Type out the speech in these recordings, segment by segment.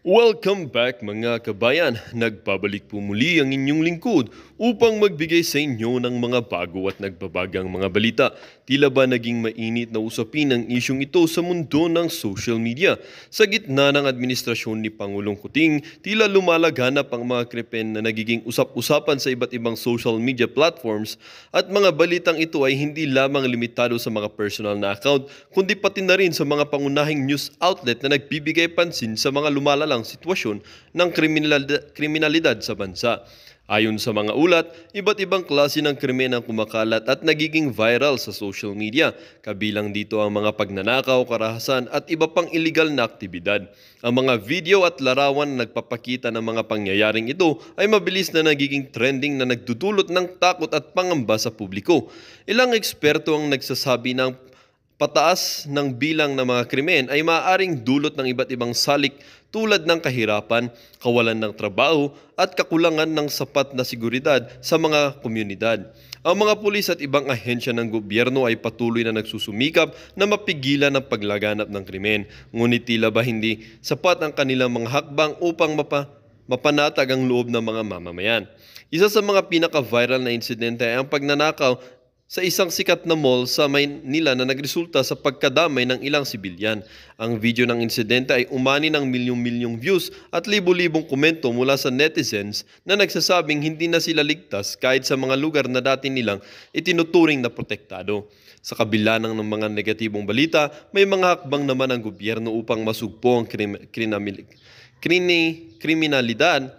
Welcome back mga kabayan. Nagbabalik po muli ang inyong lingkod upang magbigay sa inyo ng mga bago at nagbabagang mga balita. Tila ba naging mainit na usapin ang isyong ito sa mundo ng social media? Sa gitna ng administrasyon ni Pangulong Kuting, tila lumalaganap ang mga krimen na nagiging usap-usapan sa iba't ibang social media platforms at mga balitang ito ay hindi lamang limitado sa mga personal na account kundi pati na rin sa mga pangunahing news outlet na nagbibigay pansin sa mga lumalalang sitwasyon ng kriminalidad sa bansa. Ayon sa mga ulat, iba't ibang klase ng krimen ang kumakalat at nagiging viral sa social media. Kabilang dito ang mga pagnanakaw, karahasan at iba pang illegal na aktibidad. Ang mga video at larawan na nagpapakita ng mga pangyayaring ito ay mabilis na nagiging trending na nagdudulot ng takot at pangamba sa publiko. Ilang eksperto ang nagsasabi ng pataas ng bilang ng mga krimen ay maaaring dulot ng iba't ibang salik tulad ng kahirapan, kawalan ng trabaho at kakulangan ng sapat na seguridad sa mga komunidad. Ang mga pulis at ibang ahensya ng gobyerno ay patuloy na nagsusumikap na mapigilan ang paglaganap ng krimen. Ngunit tila ba hindi sapat ang kanilang mga hakbang upang mapanatag ang loob ng mga mamamayan. Isa sa mga pinaka-viral na insidente ay ang pagnanakaw sa isang sikat na mall sa Maynila na nagresulta sa pagkadamay ng ilang sibilyan. Ang video ng insidente ay umani ng milyong-milyong views at libo-libong komento mula sa netizens na nagsasabing hindi na sila ligtas kahit sa mga lugar na dati nilang itinuturing na protektado. Sa kabila ng mga negatibong balita, may mga hakbang naman ang gobyerno upang masugpo ang kriminalidad.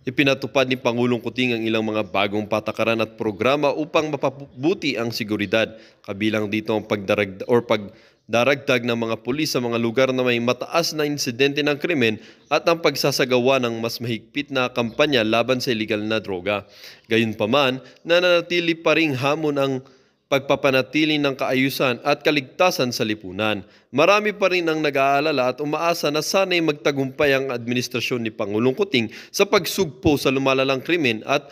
Ipinatupad ni Pangulong Kuting ang ilang mga bagong patakaran at programa upang mapabuti ang seguridad. Kabilang dito ang pagdaragdag ng mga pulis sa mga lugar na may mataas na insidente ng krimen at ang pagsasagawa ng mas mahigpit na kampanya laban sa illegal na droga. Gayunpaman, nananatili pa ring hamon ang pagpapanatili ng kaayusan at kaligtasan sa lipunan. Marami pa rin ang nag-aalala at umaasa na sana'y magtagumpay ang administrasyon ni Pangulong Kuting sa pagsugpo sa lumalalang krimen at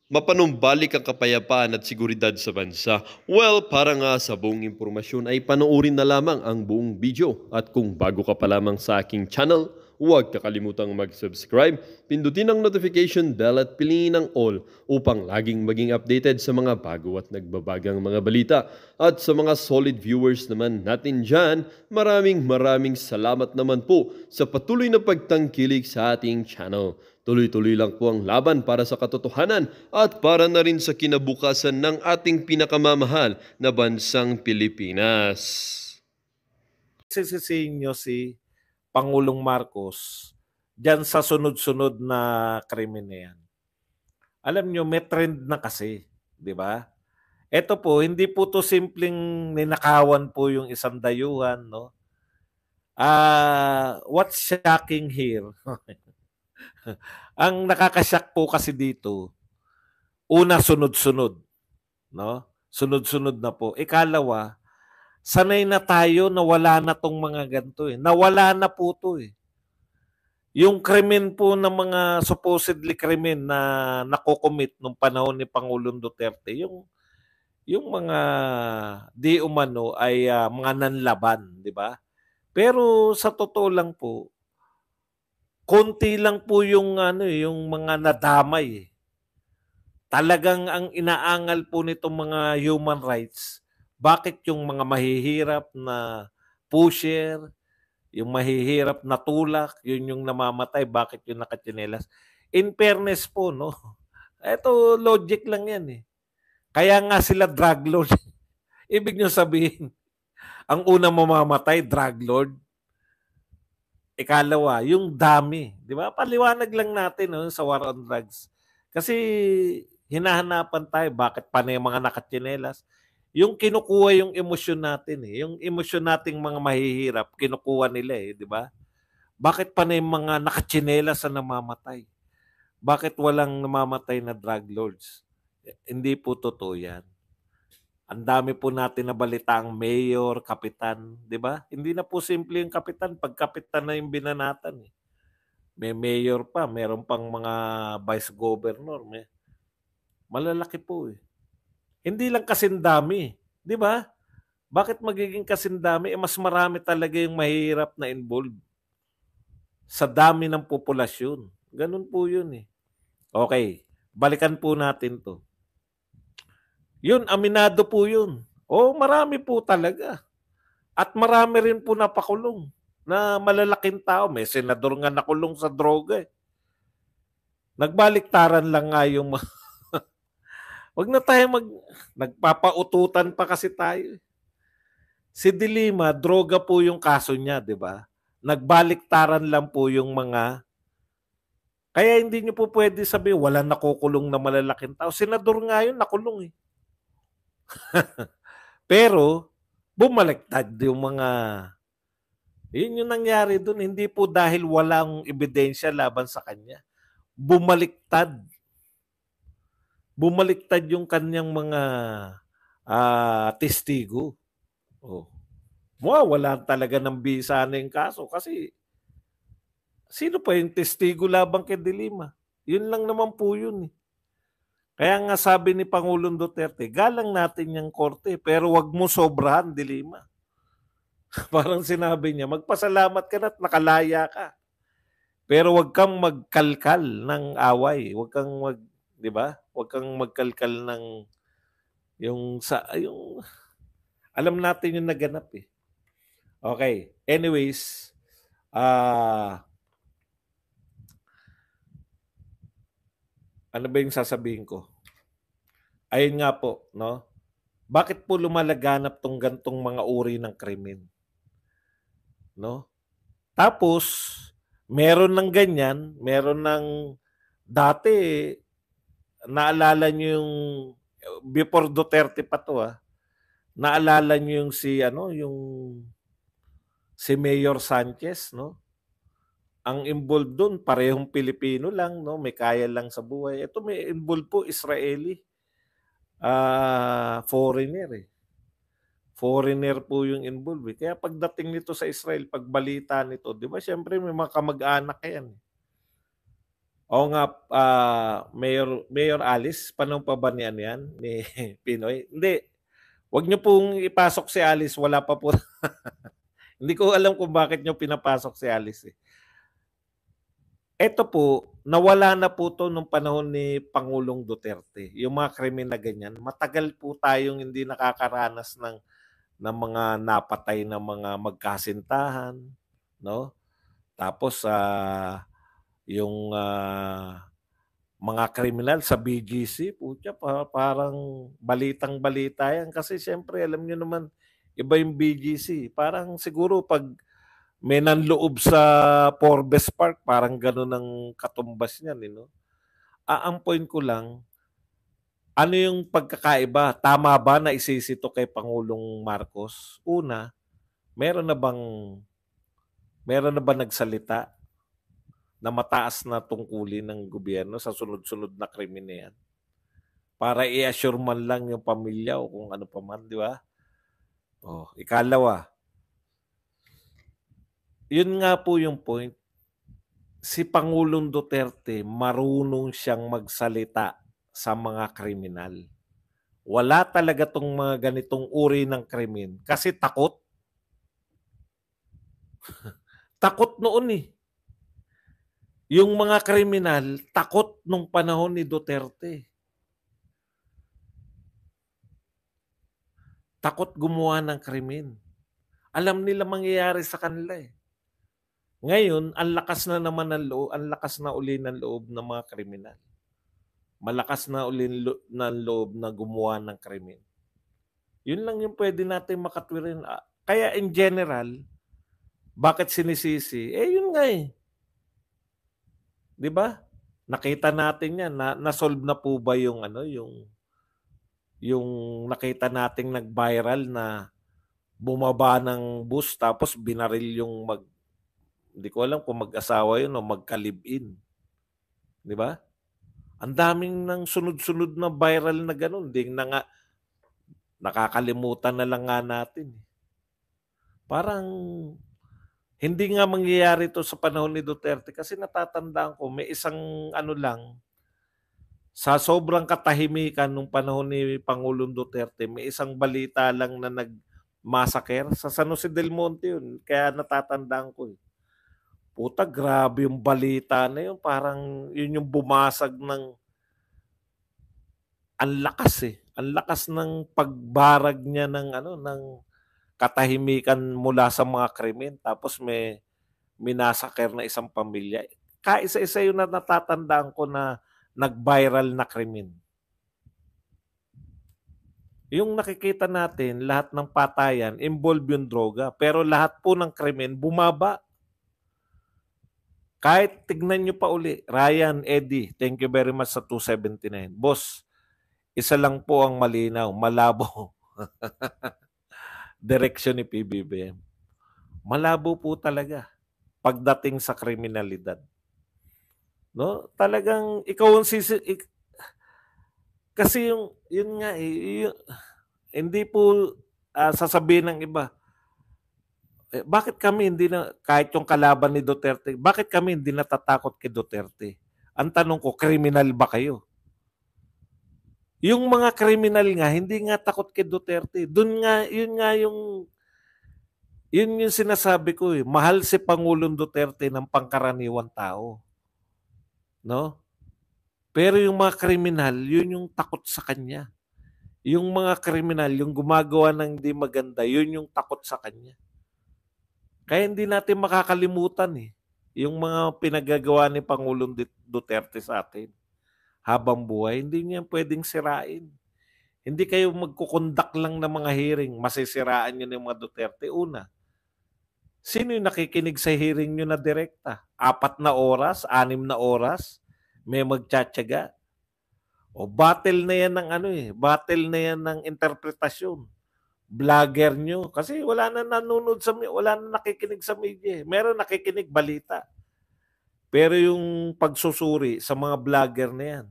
mapanumbalik ang kapayapaan at seguridad sa bansa. Well, para nga sa buong impormasyon ay panoorin na lamang ang buong video. At kung bago ka pa lamang sa aking channel, huwag kakalimutang mag-subscribe, pindutin ang notification bell at piliin ang all upang laging maging updated sa mga bago at nagbabagang mga balita. At sa mga solid viewers naman natin dyan, maraming salamat naman po sa patuloy na pagtangkilik sa ating channel. Tuloy-tuloy lang po ang laban para sa katotohanan at para na rin sa kinabukasan ng ating pinakamamahal na bansang Pilipinas. Sisisihin nyo si Pangulong Marcos dyan sa sunod-sunod na krimen na yan. Alam nyo, may trend na kasi, di ba? Ito po, hindi po to simpleng ninakawan po yung isang dayuhan, no? What's shocking here? Ang nakakashock po kasi dito, una sunod-sunod, no? Sunod-sunod na po. Ikalawa, sanay na tayo na wala na tong mga ganito eh. Nawala na po to eh. Yung krimen po ng mga supposedly krimen na nakocommit nung panahon ni Pangulong Duterte, yung mga di umano ay mga nanlaban, di ba? Pero sa totoo lang po, konti lang po yung yung mga nadamay eh. Talagang ang inaangal po nitong mga human rights, bakit yung mga mahihirap na pusher, yung mahihirap na tulak, yun yung namamatay, bakit yung nakatsinelas? In fairness po, no? Ito, logic lang yan eh. Kaya nga sila drug lord. Ibig nyo sabihin, ang una mamamatay, drug lord. Ikalawa, yung dami. Di ba? Paliwanag lang natin no, sa war on drugs. Kasi hinahanapan tayo, bakit pa na yung mga nakatsinelas? Yung kinukuha yung emosyon natin eh. Yung emosyon nating mga mahihirap, kinukuha nila eh, di ba? Bakit pa na yung mga nakatsinelas na namamatay? Bakit walang namamatay na drug lords? Hindi po totoo yan. Ang dami po natin nabalita ang mayor, kapitan, di ba? Hindi na po simple yung kapitan, pag kapitan na yung binanatan eh. May mayor pa, meron pang mga vice governor, may malalaki po eh. Hindi lang kasindami, di ba? Bakit magiging kasindami? Mas marami talaga yung mahirap na involved. sa dami ng populasyon. Ganun po yun eh. Okay, balikan po natin to. Yun, aminado po yun. Marami po talaga. At marami rin po napakulong na malalaking tao. May senador nga nakulong sa droga eh. Nagbaliktaran lang nga yung wag na tayo nagpapaututan pa kasi tayo. Si De Lima, droga po yung kaso niya, di ba? Nagbaliktaran lang po yung mga kaya hindi niyo po pwede sabihin wala nakukulong na malalaking tao. Senador nga yun, nakulong eh. Pero, bumaliktad yung mga yun yung nangyari doon. Hindi po dahil walang ebidensya laban sa kanya. Bumaliktad. Bumaliktad yung kanyang mga testigo. Wala talaga ng bisa na yung kaso kasi sino pa yung testigo labang kay De Lima? Yun lang naman po yun eh. Kaya nga sabi ni Pangulong Duterte, galang natin yung korte pero wag mo sobrahan, De Lima. Parang sinabi niya, magpasalamat ka na at nakalaya ka. Pero wag kang magkalkal ng away. Wag kang di ba? Wag kang magkalkal ng yung alam natin yung naganap eh. Okay. Anyways, ano ba yung sasabihin ko? Ayun nga po, no? Bakit po lumalaganap tong gantong mga uri ng krimen? No? Tapos, meron ng ganyan, meron ng dati, naalala nyo yung, before Duterte pa to naalala nyo yung si Mayor Sanchez, no? Ang involved doon, parehong Pilipino lang, no? May kaya lang sa buhay. Ito may involved po, Israeli. Foreigner eh. Foreigner po yung involved. Kaya pagdating nito sa Israel, pagbalita nito, di ba, syempre may mga kamag-anak yan. Oo nga, Mayor Alice, panong pa ba niyan yan? Ni Pinoy? Hindi. Huwag niyo pong ipasok si Alice, wala pa po. Hindi ko alam kung bakit niyo pinapasok si Alice eh. Ito po, nawala na po to nung panahon ni Pangulong Duterte. Yung mga krimen na ganyan, matagal po tayong hindi nakakaranas ng mga napatay na mga magkasintahan, no? Tapos yung mga kriminal sa BGC, putya, parang balitang-balita yan kasi siyempre alam niyo naman iba yung BGC. Parang siguro pag may nanloob sa Forbes Park, parang gano'n ang katumbas niyan, no? Ang point ko lang, ano yung pagkakaiba? Tama ba na isisito kay Pangulong Marcos? Una, meron na ba nagsalita na mataas na tungkulin ng gobyerno sa sunod-sunod na krimen na yan? Para i-assure man lang yung pamilya o kung ano pa man, di ba? Ikalawa, yun nga po yung point. Si Pangulong Duterte, marunong siyang magsalita sa mga kriminal. Wala talaga tong mga ganitong uri ng krimen kasi takot. Takot noon eh. Yung mga kriminal, takot nung panahon ni Duterte. Takot gumawa ng krimen. Alam nila mangyayari sa kanila eh. Ngayon, ang lakas na naman ng loob, ang lakas na uli ng loob ng mga kriminal. Malakas na uli ng loob na gumawa ng krimen. Yun lang yung pwede natin makatwirin. Kaya in general, bakit sinisisi? Yun nga eh. 'Di ba? Nakita natin 'yan, na-solve na po ba yung yung nakita nating nag-viral na bumaba ng bus tapos binaril yung hindi ko alam kung mag-asawa yun o magka-live-in. 'Di ba? Ang daming nang sunod-sunod na viral na ganun, na nga nakakalimutan na lang nga natin. Parang hindi nga mangyayari to sa panahon ni Duterte kasi natatandaan ko may isang lang, sa sobrang katahimikan nung panahon ni Pangulong Duterte, may isang balita lang na nag-massacre sa San Jose del Monte yun. Kaya natatandaan ko. Puta, grabe yung balita na yun. Parang yun yung bumasag ng ang lakas eh. Ang lakas ng pagbarag niya ng katahimikan mula sa mga krimen. Tapos may minasaker na isang pamilya. Kaisa-isa yun na natatandaan ko na nag-viral na krimen. Yung nakikita natin, lahat ng patayan, involved yung droga. Pero lahat po ng krimen, bumaba. Kahit tignan nyo pa uli, Ryan, Eddie, thank you very much sa 279. Boss, isa lang po ang malinaw, malabo. Direksyon ni PBBM. Malabo po talaga pagdating sa kriminalidad. No? Talagang ikaw ang kasi yun nga hindi po sasabihin ng iba, bakit kami hindi na, kahit yung kalaban ni Duterte, bakit kami hindi natatakot kay Duterte? Ang tanong ko, kriminal ba kayo? Yung mga kriminal nga, hindi nga takot kay Duterte. Yun yung sinasabi ko eh. Mahal si Pangulong Duterte ng pangkaraniwan tao. No? Pero yung mga kriminal, yun yung takot sa kanya. Yung mga kriminal, yung gumagawa ng hindi maganda, yun yung takot sa kanya. Kaya hindi natin makakalimutan yung mga pinagagawa ni Pangulong Duterte sa atin habang buhay. Hindi niya pwedeng sirain. Hindi kayo magkukondak lang ng mga hearing, masisiraan niyo ng mga Duterte. Una, sino yung nakikinig sa hearing niyo na direkta? 4 na oras, 6 na oras, may magtsatsaga. O battle na yan ng battle na yan ng interpretasyon. Vlogger nyo. Kasi wala na nanonood wala na nakikinig sa media. Meron nakikinig balita. Pero yung pagsusuri sa mga vlogger na yan,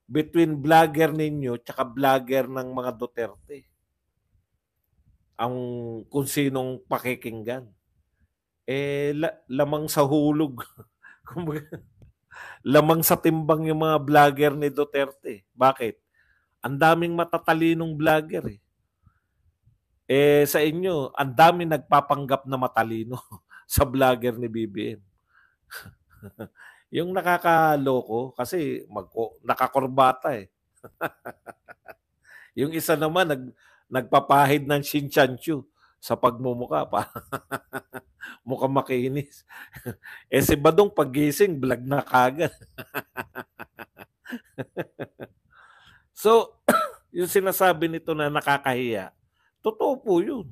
between vlogger ninyo tsaka vlogger ng mga Duterte, ang kung sinong pakikinggan, lamang sa hulog. Lamang sa timbang yung mga vlogger ni Duterte. Bakit? Ang daming matatalinong vlogger sa inyo, ang dami nagpapanggap na matalino sa vlogger ni BBM. Yung nakakaloko kasi nakakorbata Yung isa naman nagpapahid ng Shinchanchu sa pagmumuka pa. Mukhang makinis. Si Badong paggising, vlog na kagad. So, yung sinasabi nito na nakakahiya, totoo po yun.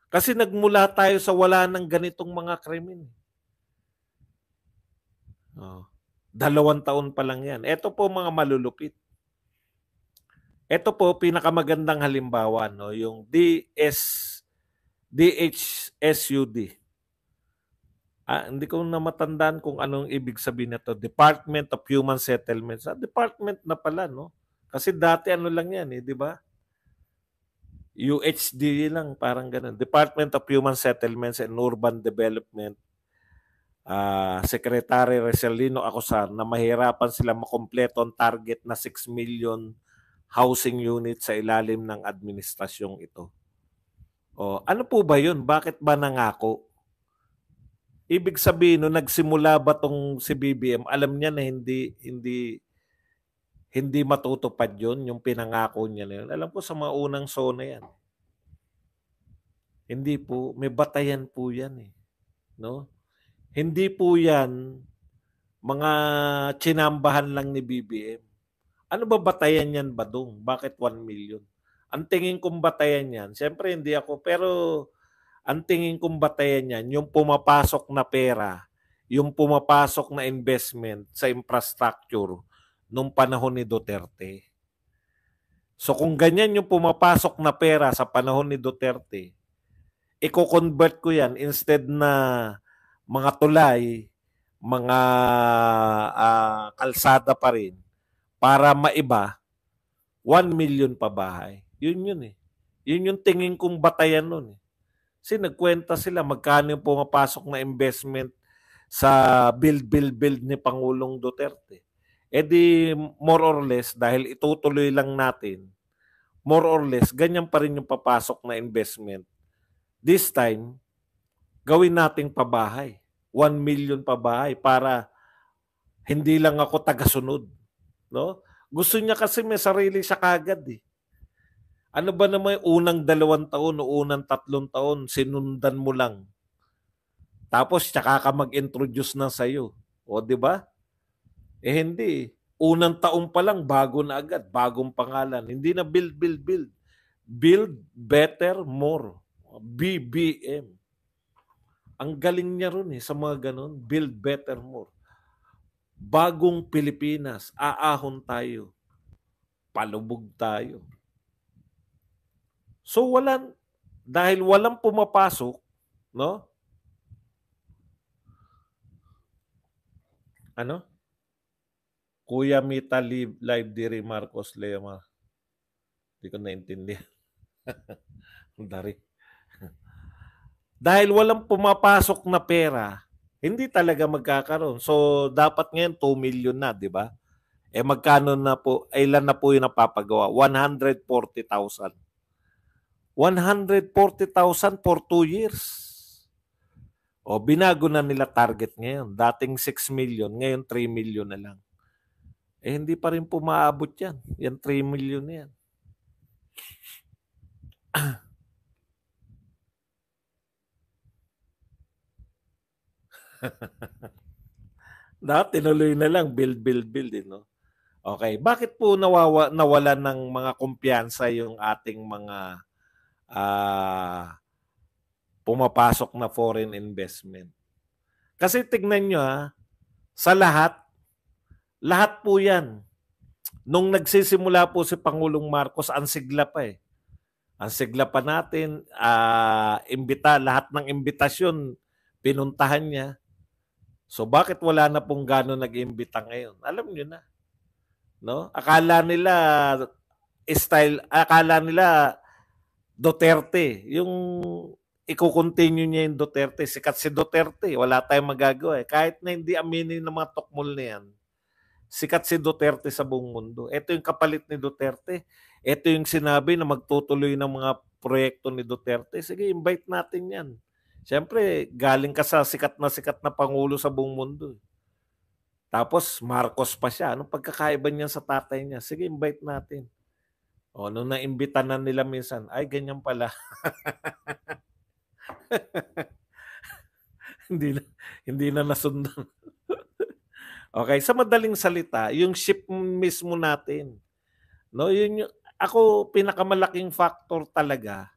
Kasi nagmula tayo sa wala ng ganitong mga krimen. 2 taon pa lang yan. Ito po mga malulupit. Ito po pinakamagandang halimbawa, yung DHSUD. Hindi ko na matandaan kung anong ibig sabihin nito. Department of Human Settlements. Department na pala, Kasi dati lang yan, di ba? UHD lang, parang ganun. Department of Human Settlements and Urban Development. Secretary Recelino Acosar na mahirapan sila makompleto ang target na 6 million housing units sa ilalim ng administrasyong ito. Ano po ba yun? Bakit ba nangako? Ibig sabihin, nung nagsimula ba tong si BBM, alam niya na hindi matutupad yun, yung pinangako niya na yun. Alam ko sa mga unang zona yan. Hindi po, may batayan po yan no? Hindi po yan mga tsinambahan lang ni BBM. Ano ba batayan yan, Badong? Bakit 1 million? Ang tingin kong batayan yan, siyempre hindi ako, pero ang tingin kong batayan yan, yung pumapasok na pera, yung pumapasok na investment sa infrastructure nung panahon ni Duterte. So kung ganyan yung pumapasok na pera sa panahon ni Duterte, i-convert ko yan instead na mga tulay, mga kalsada pa rin, para maiba, 1 million pa bahay. Yun Yun yung tingin kong batayan nun Kasi nagkwenta sila magkano yung pumapasok na investment sa build ni Pangulong Duterte. Di more or less, dahil itutuloy lang natin, more or less, ganyan pa rin yung papasok na investment. This time, gawin nating pabahay. 1 million pa bahay para hindi lang ako tagasunod, no? Gusto niya kasi may sarili siya kagad eh. Ano ba naman unang 2 taon o unang 3 taon, sinundan mo lang. Tapos tsaka ka mag-introduce na sa'yo. O, di ba? Eh hindi. Unang taon pa lang, bago na agad. Bagong pangalan. Hindi na build, build, build. Build better, more. BBM. Ang galing niya ron sa mga ganun. Build better, more. Bagong Pilipinas. Aahon tayo. Palubog tayo. So dahil walang pumapasok, no? Ano? Kuya Mita live diri Marcos Lema. Hindi ko naintindihan. Dari. Dahil walang pumapasok na pera, hindi talaga magkakaroon. So, dapat ngayon 2 million na, di ba? Eh, magkano na po, ilan na po yung napapagawa? 140,000. 140,000 for 2 years. O, binago na nila target ngayon. Dating 6 million, ngayon 3 million na lang. Eh, hindi pa rin po maabot yan. Yan 3 million na yan. Tinuloy na lang, build, no? Okay, bakit po nawala ng mga kumpiyansa yung ating mga pumapasok na foreign investment? Kasi tignan nyo sa lahat po yan. Nung nagsisimula po si Pangulong Marcos, ang sigla pa eh. Ang sigla pa natin, lahat ng imbitasyon, pinuntahan niya. So bakit wala na pong gano'n nag-imbita ngayon? Alam niyo na. No? Akala nila Duterte, yung i-continue niya yung Duterte. Sikat si Duterte, wala tayong magagawa eh. Kahit na hindi aminin ng mga tukmol na yan, sikat si Duterte sa buong mundo. Ito yung kapalit ni Duterte. Ito yung sinabi na magtutuloy ng mga proyekto ni Duterte. Sige, invite natin yan. Siyempre, galing ka sa sikat na Pangulo sa buong mundo. Tapos, Marcos pa siya. Anong pagkakaiba niya sa tatay niya? Sige, invite natin. O, nung naimbita na nila minsan, ay, ganyan pala. hindi na nasundan. Okay, sa madaling salita, yung ship mismo natin. No, ako pinakamalaking factor talaga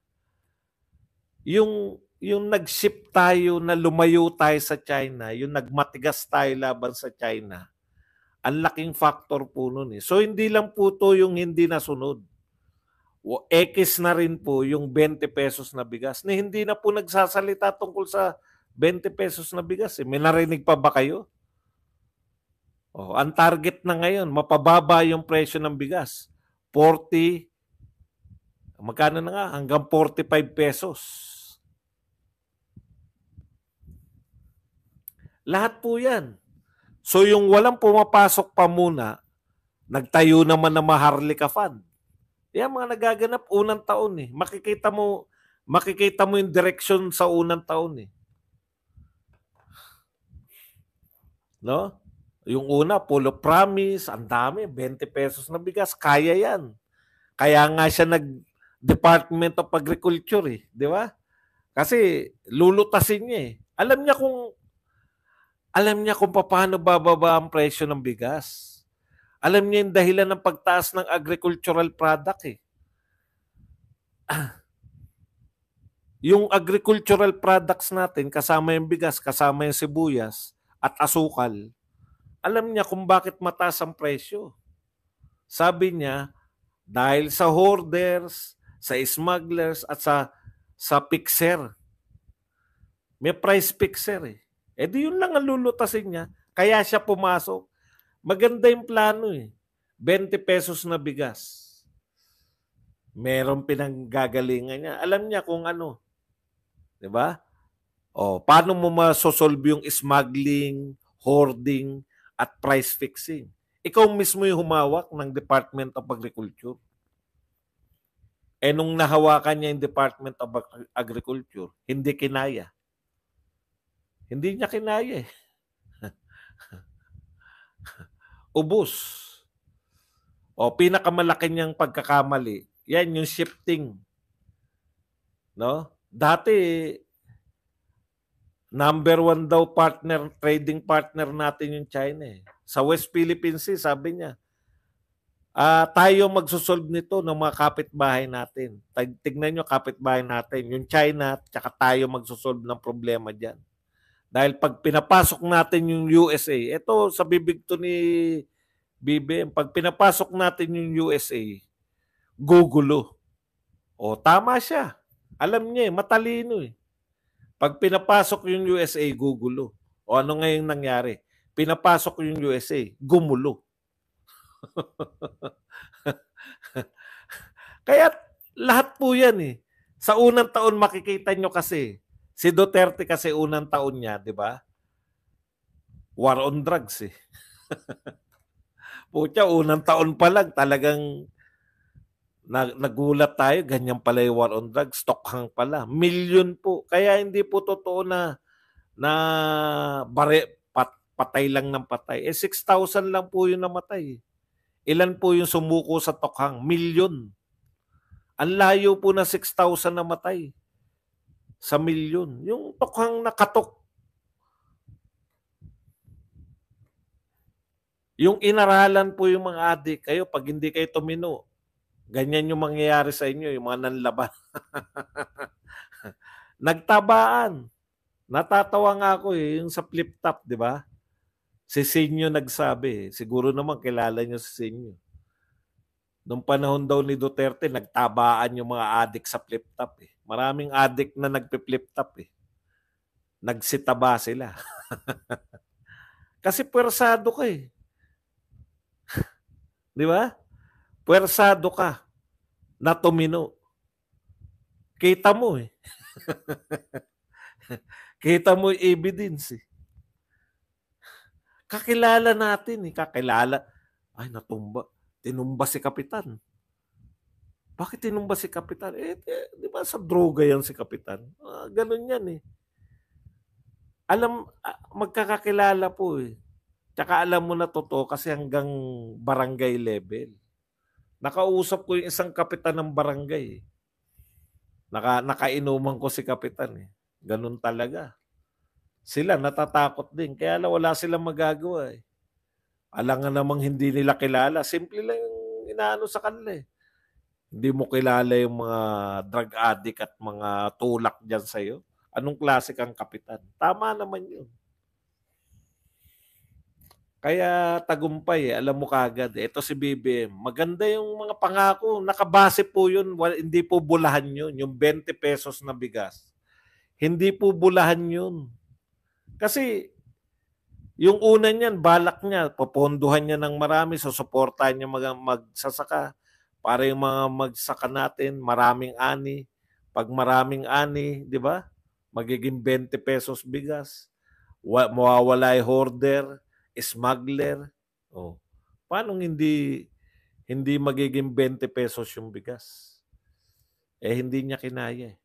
yung nag-ship tayo na lumayo tayo sa China, yung nagmatigas tayo laban sa China. Ang laking factor po nun eh. So hindi lang po to yung hindi nasunod. X na rin po yung 20 pesos na bigas na hindi na po nagsasalita tungkol sa 20 pesos na bigas. Eh. May narinig pa ba kayo? Ang target na ngayon, mapababa yung presyo ng bigas. 40, magkano na nga? Hanggang 45 pesos. Lahat po yan. So yung walang pumapasok pa muna, nagtayo naman ng Maharlika Fund. Yan mga nagaganap unang taon eh. Makikita mo yung direction sa unang taon eh. No? Yung una, full of promise, ang dami, 20 pesos na bigas, kaya yan. Kaya nga siya Department of Agriculture eh, di ba? Kasi lulutasin niya eh. Alam niya kung paano bababa ang presyo ng bigas. Alam niya yung dahilan ng pagtaas ng agricultural product eh. Yung agricultural products natin, kasama yung bigas, kasama yung sibuyas at asukal, alam niya kung bakit mataas ang presyo. Sabi niya, dahil sa hoarders, sa smugglers at sa fixer. May price fixer eh. Eh di yun lang ang lulutasin niya. Kaya siya pumasok. Maganda yung plano eh. 20 pesos na bigas. Meron pinanggagalingan niya. Alam niya kung ano. Diba? Paano mo masosolve yung smuggling, hoarding, at price fixing? Ikaw mismo yung humawak ng Department of Agriculture. Nung nahawakan niya yung Department of Agriculture, hindi kinaya. Hindi niya kinaya eh. Ubos. O pinakamalaki niyang pagkakamali, yan yung shifting. No? Dati, number one daw trading partner natin yung China eh. Sa West Philippine Sea, sabi niya, tayo magsosolve nito ng mga kapitbahay natin. Tignan nyo kapitbahay natin. Yung China, tsaka tayo magsosolve ng problema dyan. Dahil pag pinapasok natin yung USA, ito sa bibig to ni BBM, pag pinapasok natin yung USA, gugulo. O tama siya. Alam niya matalino eh. Pag pinapasok yung USA, gugulo. O ano ngayong nangyari? Pinapasok yung USA, gumulo. Kaya lahat po yan eh. Sa unang taon makikita nyo kasi, si Duterte kasi unang taon niya, di ba? War on drugs eh. Pucha, unang taon pa lang talagang nagulat tayo, ganyan pala yung war on drugs, stokhang pala. Million po. Kaya hindi po totoo na patay lang ng patay. 6,000 lang po yung namatay. Ilan po yung sumuko sa tokhang? Milyon. Ang layo po na 6,000 namatay sa milyon. Yung tokhang nakatok. Yung inaralan po yung mga adik, kayo pag hindi kayo tumino, ganyan yung mangyayari sa inyo, yung mga nanlaban. Nagtabaan. Natatawa nga ako yung sa flip top, di ba? Si Sinyo nagsabi, siguro naman kilala niyo si Sinyo. Nung panahon daw ni Duterte, nagtabaan yung mga adik sa flip top eh. Maraming adik na nagpi-flip top eh. Nagsitaba sila. Kasi pwersado ka eh. Di ba? Pwersado ka na tumino. Kita mo eh. Kita mo yung evidence eh. Kakilala natin eh. Kakilala. Ay, natumba. Tinumba si Kapitan. Bakit tinumba si Kapitan? Di ba sa droga yan si Kapitan? Ganun yan eh. Magkakakilala po eh. Tsaka alam mo na totoo kasi hanggang barangay level. Nakausap ko yung isang kapitan ng barangay eh. Nakainuman ko si Kapitan eh. Ganun talaga. Sila natatakot din. Kaya wala silang magagawa eh. Alangan namang hindi nila kilala. Simple lang yung inaano sa kanila eh. Hindi mo kilala yung mga drug addict at mga tulak dyan sa'yo. Anong klase kang kapitan? Tama naman yun. Kaya tagumpay eh. Alam mo kagad eh. Ito si BBM. Maganda yung mga pangako. Nakabase po yun. Hindi po bulahan yun. Yung 20 pesos na bigas. Hindi po bulahan yun. Kasi yung una niyan, balak niya, poponduhan niya ng marami, susuportahan niya magsasaka para yung mga magsaka natin, maraming ani. Pag maraming ani, di ba? Magiging 20 pesos bigas. Mawawala yung hoarder, smuggler. Oh. Paano hindi magiging 20 pesos yung bigas? Hindi niya kinaya.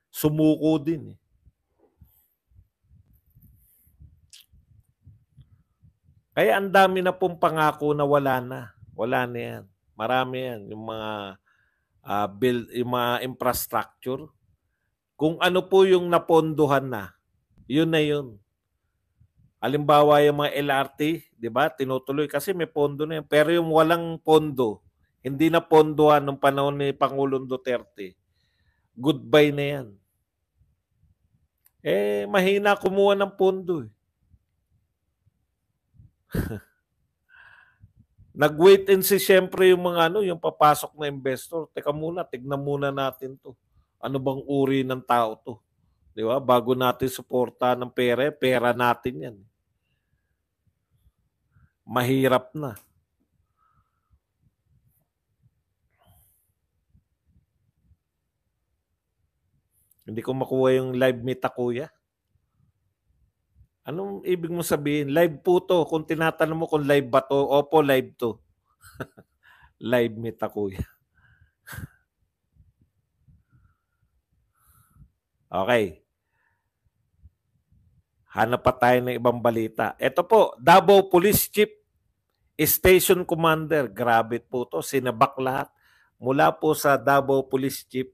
Sumuko din eh. Kaya ang dami na pong pangako na wala na. Wala na yan. Marami yan. Yung mga yung mga infrastructure. Kung ano po yung napondohan na, yun na yun. Halimbawa yung mga LRT, di ba? Tinutuloy kasi may pondo na yan. Pero yung walang pondo, hindi na pondohan ng panahon ni Pangulong Duterte, goodbye na yan. Mahina kumuha ng pondo eh. Nag-wait and see syempre yung mga yung papasok na investor. Teka muna, tignan muna natin to. Ano bang uri ng tao to? Di ba? Bago natin suporta ng pera natin yan. Mahirap na. Hindi ko makuha yung live meet kuya. Anong ibig mo sabihin? Live po to. Kung tinatanong mo kung live ba to, opo, live to. Live meet kuya. Okay. Hanap pa tayo ng ibang balita. Ito po, Davao Police Chief Station Commander. Grabe po to. Sinabak lahat. Mula po sa Davao Police Chief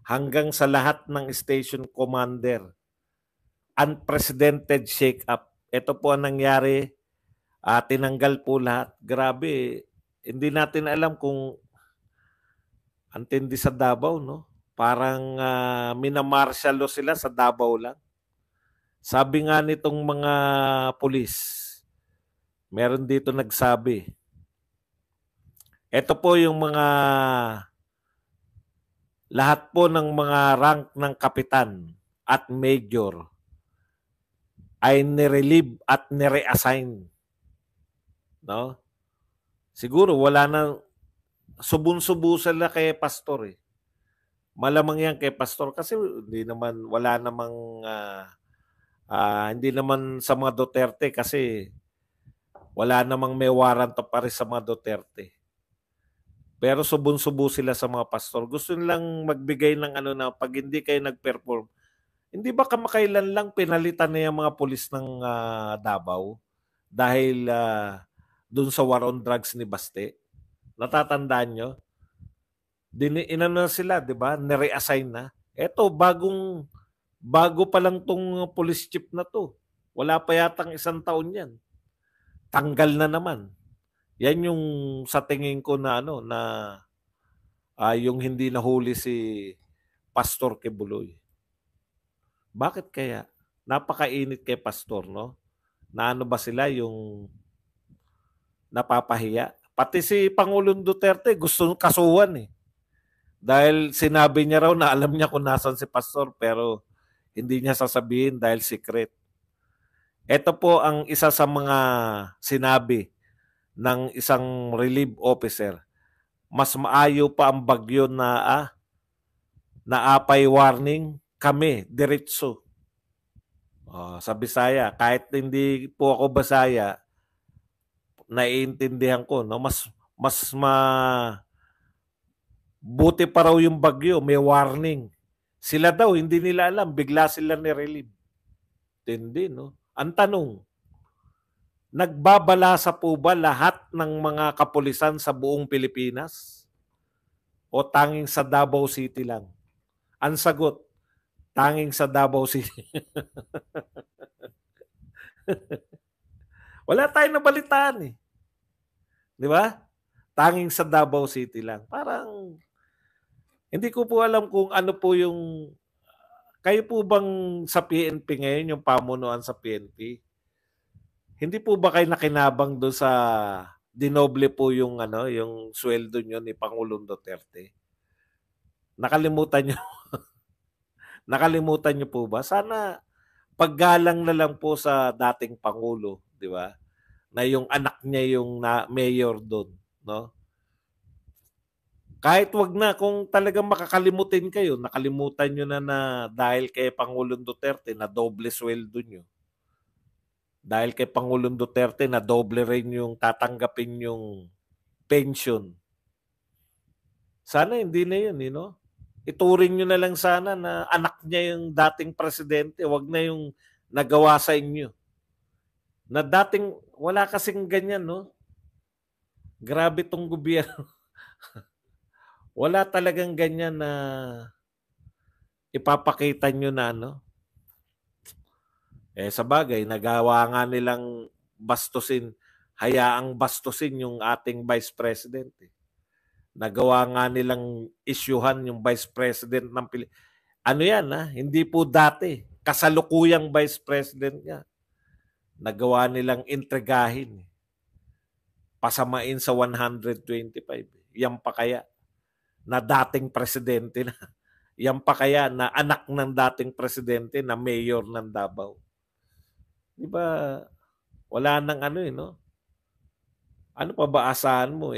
hanggang sa lahat ng station commander. Unprecedented shake-up. Ito po ang nangyari. Tinanggal po lahat. Grabe. Hindi natin alam kung antindi sa Davao, no? Parang minamartial law sila sa Davao lang. Sabi nga nitong mga pulis, meron dito nagsabi, ito po yung mga lahat po ng mga rank ng kapitan at major ay nirelieve at nireassign. No? Siguro wala na, subun-subo sila kay pastor eh. Malamang yan kay pastor kasi hindi naman, wala namang hindi naman sa mga Duterte kasi wala namang may warrant of arrest sa mga Duterte. Pero subon-subo sila sa mga pastor. Gusto nilang magbigay ng ano na pag hindi kayo nag-perform. Hindi ba kamakailan lang pinalitan na yung mga pulis ng Davao dahil dun sa war on drugs ni Baste? Natatandaan nyo? Inano na sila, di ba? Nireassign na. Eto, bago pa lang tong police chief na to. Wala pa yatang 1 taon yan. Tanggal na naman. Yan yung sa tingin ko na ano na yung hindi nahuli si Pastor Kibuloy. Bakit kaya? Napakainit kay Pastor, no? Na ano ba sila yung napapahiya? Pati si Pangulong Duterte gusto kasuhan eh. Dahil sinabi niya raw na alam niya kung nasan si Pastor pero hindi niya sasabihin dahil secret. Ito po ang isa sa mga sinabi ng isang relief officer. Mas maayo pa ang bagyo na naapay warning kami, diretso. Sa Bisaya, kahit hindi po ako Bisaya, naiintindihan ko, no? Mas buti pa raw yung bagyo, may warning. Sila daw, hindi nila alam, bigla sila ni-relieve. Hindi, no? Ang tanong, nagbabalasa po ba lahat ng mga kapulisan sa buong Pilipinas? O tanging sa Davao City lang? Ang sagot, tanging sa Davao City. Wala tayong nabalitaan eh. Di ba? Tanging sa Davao City lang. Parang, hindi ko po alam kung ano po yung, kayo po bang sa PNP ngayon, yung pamunuan sa PNP, hindi po ba kayo nakinabang doon sa dinoble po yung yung sweldo nyo ni Pangulong Duterte? Nakalimutan nyo? Nakalimutan nyo po ba? Sana paggalang na lang po sa dating Pangulo, di ba? Na yung anak niya yung mayor doon, no? Kahit wag na, kung talagang makakalimutin kayo, nakalimutan nyo na dahil kay Pangulong Duterte na doble sweldo nyo. Dahil kay Pangulong Duterte na doble rin yung tatanggapin yung pension. Sana hindi na yun, Ituring nyo na lang sana na anak niya yung dating presidente, wag na yung nagawa sa inyo. Na dating, wala kasing ganyan, no? Grabe tong gobyerno. Wala talagang ganyan na ipapakita nyo na sa bagay, nagawa nga nilang bastusin, hayaang bastusin yung ating Vice President. Nagawa nga nilang isyuhan yung Vice President ng ano yan, hindi po dati. Kasalukuyang Vice President nga. Nagawa nilang intrigahin. Pasamain sa 125. Yan pa kaya na dating presidente na. Yan pa kaya na anak ng dating presidente na mayor ng Davao. Di ba? Wala nang no? Ano pa ba asahan mo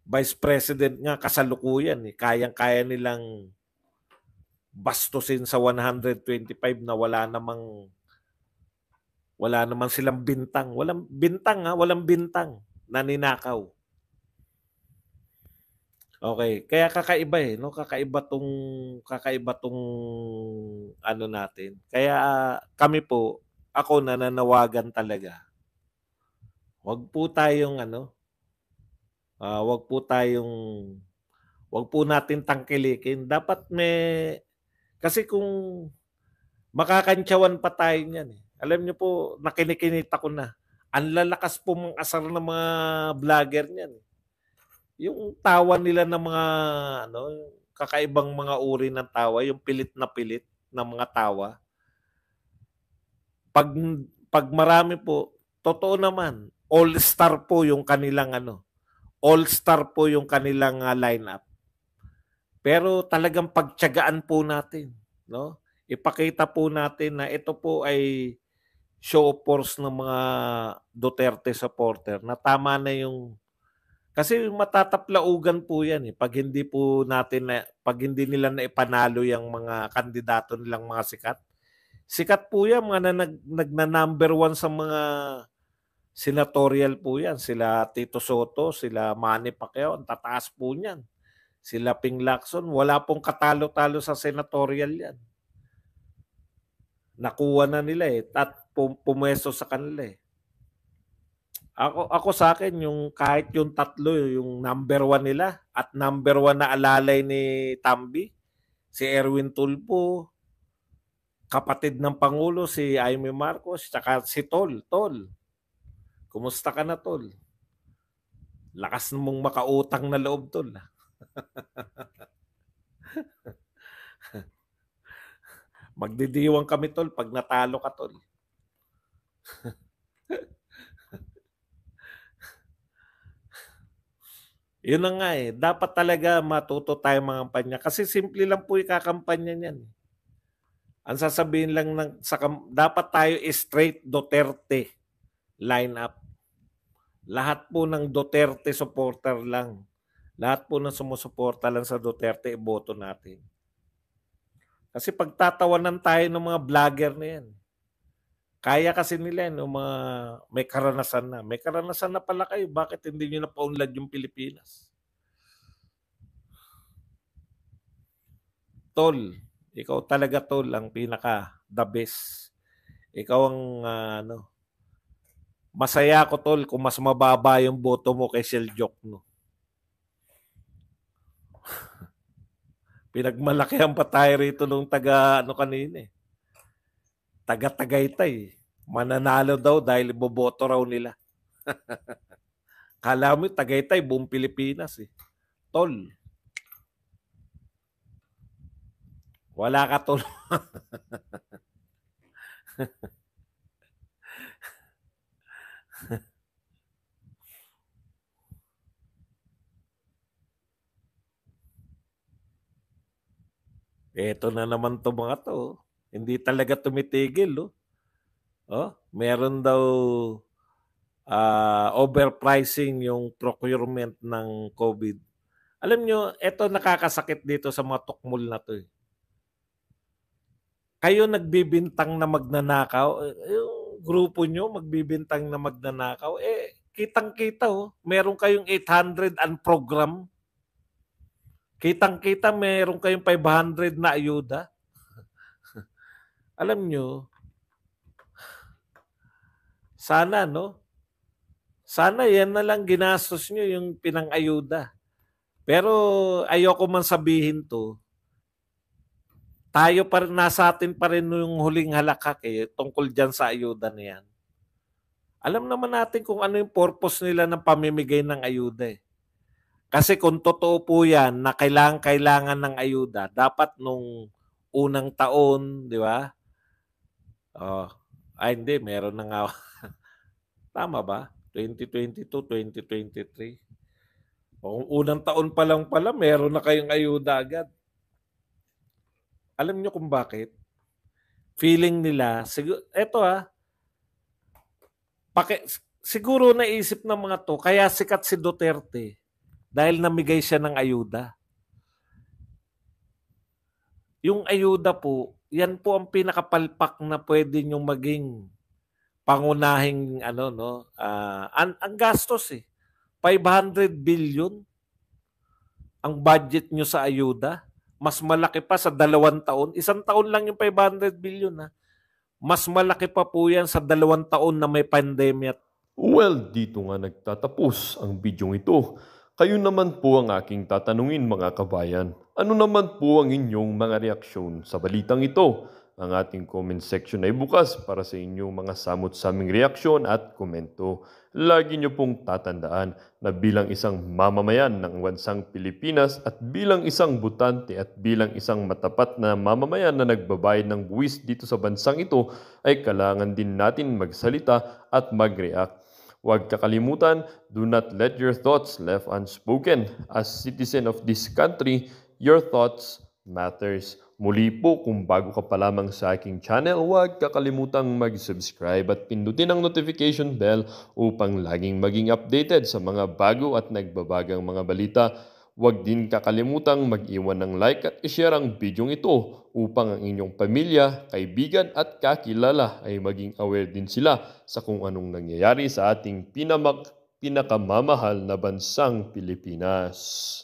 Vice President nga kasalukuyan kayang-kaya nilang bastusin sa 125 na wala namang silang bintang. Walang bintang walang bintang na ninakaw. Okay, kaya kakaiba, no? Kakaiba 'tong ano natin. Kaya kami po, ako nananawagan talaga, 'wag po tayong ano, 'wag po tayong 'wag po natin tangkilikin. Dapat kasi kung makakantyawan pa tayo niyan, eh. Alam niyo po, nakinikinita ko na, ang lalakas po mang-asar ng mga vlogger niyan, eh. Yung tawa nila ng mga ano, yung kakaibang mga uri ng tawa, yung pilit na mga tawa. 'Pag 'pag marami po, totoo naman, all-star po yung kanilang ano, all-star po yung kanilang, lineup. Pero talagang pagtiyagaan po natin, 'no? Ipakita po natin na ito po ay show of force ng mga Duterte supporter, na tama na yung kasi matataplaugan po 'yan, eh, 'pag hindi nila naipanalo yang mga kandidato nilang mga sikat. Sikat po 'yan, mga nagna-number 1 sa mga senatorial po 'yan. Sila Tito Soto, sila Manny Pacquiao, ang tataas po niyan. Sila Ping Lacson, wala pong katalo-talo sa senatorial 'yan. Nakuha na nila, eh, at pumesto sa kanila, eh. Ako sa akin, yung kahit yung tatlo, yung number 1 nila at number 1 na alalay ni Tambi, si Erwin Tulfo, kapatid ng Pangulo si Jaime Marcos, tsaka si Tol. Tol, kumusta ka na, Tol? Lakas mong makautang na loob, Tol. Magdidiwang kami, Tol, pag natalo ka, Tol. Yun na nga, eh. Dapat talaga matuto tayo mga kampanya. Kasi simple lang po ikakampanya niyan. Ang sasabihin lang dapat tayo straight Duterte lineup. Lahat po ng Duterte supporter lang. Lahat po ng sumusuporta lang sa Duterte, iboto natin. Kasi pagtatawanan tayo ng mga vlogger na yan. Kaya kasi nila yan, mga may karanasan na. May karanasan na pala kayo. Bakit hindi nyo napaunlad yung Pilipinas? Tol, ikaw talaga, Tol, ang pinaka the best. Ikaw ang masaya ako, Tol, kung mas mababa yung boto mo kay Seljok, no? Pinagmalakihan pa tayo rito nung taga kanina, eh. Taga Tagaytay. Mananalo daw dahil boboto raw nila. Kala mo Tagaytay, buong Pilipinas, eh. Tol, wala ka, Tol. Eto na naman to mga to. Hindi talaga tumitigil, oh. Meron daw overpricing yung procurement ng COVID. Alam nyo, eto nakakasakit dito sa mga tukmol na to, eh. Kayo nagbibintang na magnanakaw, yung grupo nyo magbibintang na magnanakaw, eh, kitang-kita, oh. Meron kayong 800 ang program. Kitang-kita meron kayong 500 na ayuda. Alam nyo, sana, no? Sana yan na lang ginastos nyo, yung pinang-ayuda. Pero ayoko man sabihin to, tayo pa rin, nasa atin pa rin yung huling halakhak, eh, tungkol dyan sa ayuda na yan. Alam naman natin kung ano yung purpose nila ng pamimigay ng ayuda, eh. Kasi kung totoo po yan na kailangan ng ayuda, dapat nung unang taon, di ba? Oh, hindi, meron na nga. Tama ba? 2022, 2023. Kung unang taon pa lang pala, meron na kayong ayuda agad. Alam nyo kung bakit? Feeling nila, siguro naisip ng mga to, kaya sikat si Duterte dahil namigay siya ng ayuda. Yung ayuda po, yan po ang pinakapalpak na pwede nyong maging pangunahing ang gastos, eh. 500 billion ang budget nyo sa ayuda. Mas malaki pa sa 2 taon. 1 taon lang yung 500 billion ha. Mas malaki pa po yan sa 2 taon na may pandemya. Well, dito nga nagtatapos ang bidyong ito. Kayo naman po ang aking tatanungin mga kabayan. Ano naman po ang inyong mga reaksyon sa balitang ito? Ang ating comment section ay bukas para sa inyong mga samot-saming reaksyon at komento. Lagi niyo pong tatandaan na bilang isang mamamayan ng bansang Pilipinas at bilang isang butante at bilang isang matapat na mamamayan na nagbabayad ng buwis dito sa bansang ito ay kailangan din natin magsalita at mag-react. Huwag kakalimutan, do not let your thoughts left unspoken. As citizen of this country, your thoughts matters. Muli po, kung bago ka pa lamang sa aking channel, huwag kakalimutang mag-subscribe at pindutin ang notification bell upang laging maging updated sa mga bago at nagbabagang mga balita. Huwag din kakalimutang mag-iwan ng like at i-share ang bidyong ito upang ang inyong pamilya, kaibigan at kakilala ay maging aware din sila sa kung anong nangyayari sa ating pinakamamahal na bansang Pilipinas.